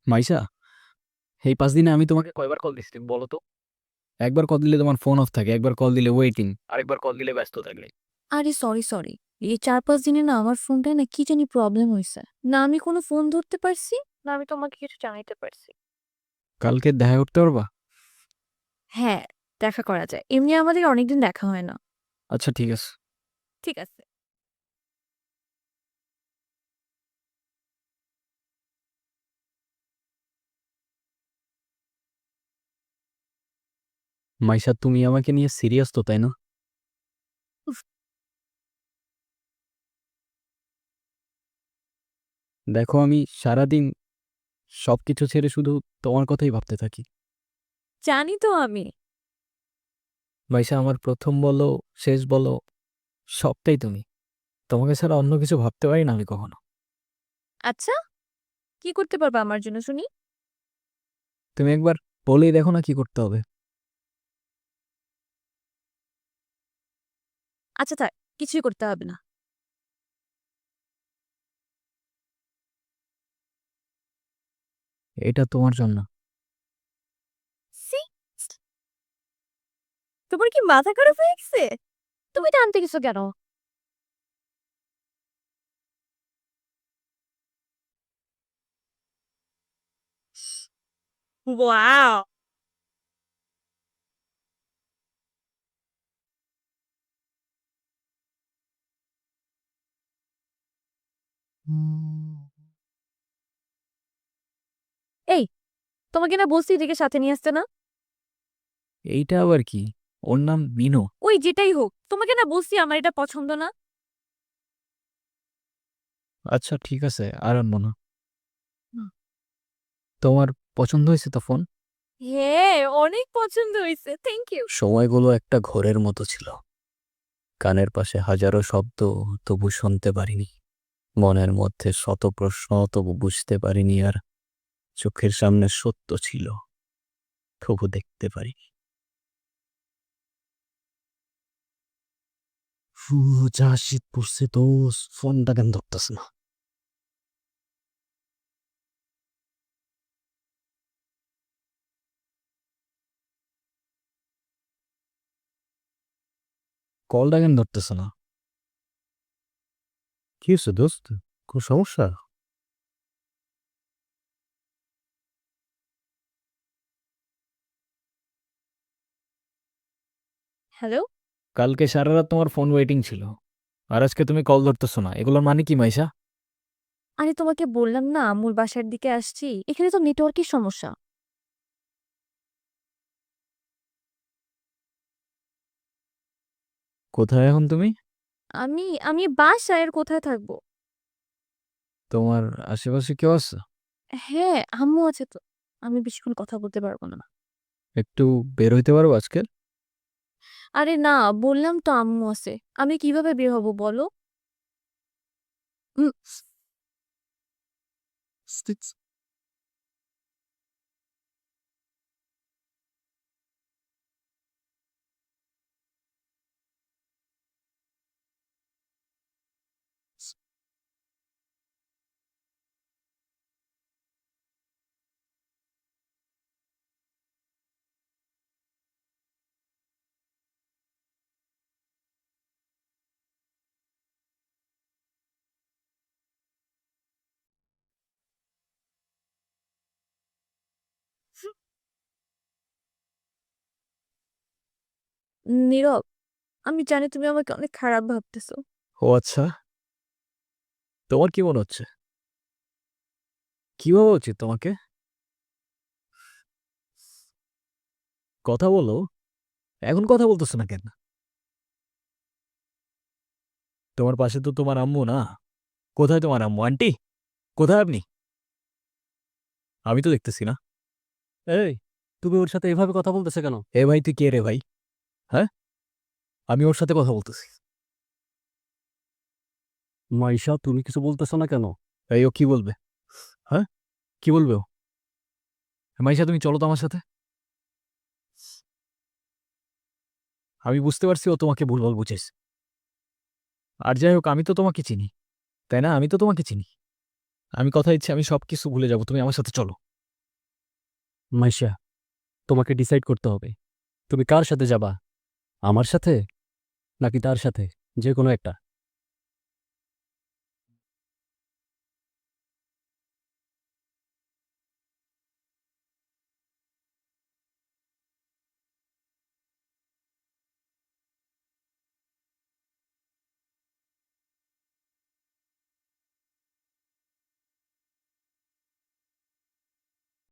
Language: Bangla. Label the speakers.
Speaker 1: মাইশা, এই ৫ দিনে আমি তোমাকে কয়বার কল দিছি তুমি বলো তো? একবার কল দিলে তোমার ফোন অফ থাকে, একবার কল দিলে ওয়েটিং, আরেকবার কল দিলে ব্যস্ত থাকে।
Speaker 2: আরে সরি সরি, এই ৪-৫ দিনে না আমার ফোনটায় না কি জানি প্রবলেম হইছে। না আমি কোনো ফোন ধরতে পারছি, না আমি তোমাকে কিছু জানাইতে পারছি।
Speaker 1: কালকে দেখা করতে পারবা?
Speaker 2: হ্যাঁ, দেখা করা যায়। এমনি আমাদের অনেকদিন দেখা হয় না।
Speaker 1: আচ্ছা ঠিক আছে।
Speaker 2: ঠিক আছে।
Speaker 1: মাইশা, তুমি আমাকে নিয়ে সিরিয়াস তো, তাই না?
Speaker 2: উফ,
Speaker 1: দেখো, আমি সারাদিন সবকিছু ছেড়ে শুধু তোমার কথাই ভাবতে থাকি।
Speaker 2: জানি তো আমি।
Speaker 1: মাইশা, আমার প্রথম বলো, শেষ বলো, সবটাই তুমি। তোমাকে ছাড়া অন্য কিছু ভাবতে পারি না আমি কখনো।
Speaker 2: আচ্ছা, কি করতে পারবা আমার জন্য শুনি?
Speaker 1: তুমি একবার বলেই দেখো না কি করতে হবে।
Speaker 2: আচ্ছা থাক, কিছুই করতে হবে না।
Speaker 1: এটা তোমার জন্য।
Speaker 2: সি, তোমার কি মাথা খারাপ হয়ে গেছে? তুমি টানতে গেছো কেন? ওয়াও! এই, তোমাকে না বলছি এদিকে সাথে নিয়ে আসতে না?
Speaker 1: এইটা আবার কি? ওর নাম মিনো।
Speaker 2: ওই যেটাই হোক, তোমাকে না বলছি আমার এটা পছন্দ না।
Speaker 1: আচ্ছা ঠিক আছে, আর আনবো না। তোমার পছন্দ হয়েছে তো ফোন?
Speaker 2: হ্যাঁ, অনেক পছন্দ হইছে। Thank you.
Speaker 1: সময়গুলো একটা ঘোরের মতো ছিল। কানের পাশে হাজারো শব্দ, তবু শুনতে পারিনি। মনের মধ্যে শত প্রশ্ন, তবু বুঝতে পারিনি। আর চোখের সামনে সত্য ছিল, তবু দেখতে পারিনি। যা শীত পড়ছে তো, ফোনটা কেন ধরতেছ না? কলটা কেন ধরতেছ না? কি হয়েছে দোস্ত? কোন সমস্যা?
Speaker 2: হ্যালো?
Speaker 1: কালকে সারা রাত তোমার ফোন ওয়েটিং ছিল, আর আজকে তুমি কল ধরতেছ না, এগুলোর মানে কি মাইশা?
Speaker 2: আরে তোমাকে বললাম না আম্মুর বাসার দিকে আসছি। এখানে তো নেটওয়ার্কের সমস্যা।
Speaker 1: কোথায় এখন তুমি?
Speaker 2: আমি আমি বাসায় আর কোথায় থাকবো?
Speaker 1: তোমার আশেপাশে কেউ আছে?
Speaker 2: হ্যাঁ, আম্মু আছে তো। আমি বেশিক্ষণ কথা বলতে পারবো না।
Speaker 1: একটু বের হইতে পারবো আজকে?
Speaker 2: আরে না, বললাম তো আম্মু আছে। আমি কিভাবে বের হব বলো? উম নীরব, আমি জানি তুমি আমাকে অনেক খারাপ ভাবতেছো।
Speaker 1: ও আচ্ছা, তোমার কি মনে হচ্ছে? কি ভাবা উচিত তোমাকে? কথা বলো। এখন কথা বলতেছো না কেন? তোমার পাশে তো তোমার আম্মু না। কোথায় তোমার আম্মু? আন্টি, কোথায় আপনি? আমি তো দেখতেছি না।
Speaker 3: এই, তুমি ওর সাথে এভাবে কথা বলতেছে কেন?
Speaker 1: এ ভাই, তুই কে রে ভাই? হ্যাঁ, আমি ওর সাথে কথা বলতেছি।
Speaker 3: মাইশা, তুমি কিছু বলতেছো না কেন?
Speaker 1: এই, ও কি বলবে? হ্যাঁ, কি বলবে ও? মাইশা, তুমি চলো তো আমার সাথে। আমি বুঝতে পারছি ও তোমাকে ভুলভাল বুঝেছে। আর যাই হোক, আমি তো তোমাকে চিনি, তাই না? আমি তো তোমাকে চিনি। আমি কথা দিচ্ছি, আমি সবকিছু ভুলে যাবো, তুমি আমার সাথে চলো।
Speaker 3: মাইশা, তোমাকে ডিসাইড করতে হবে। তুমি কার সাথে যাবা? আমার সাথে নাকি তার সাথে? যে কোনো একটা।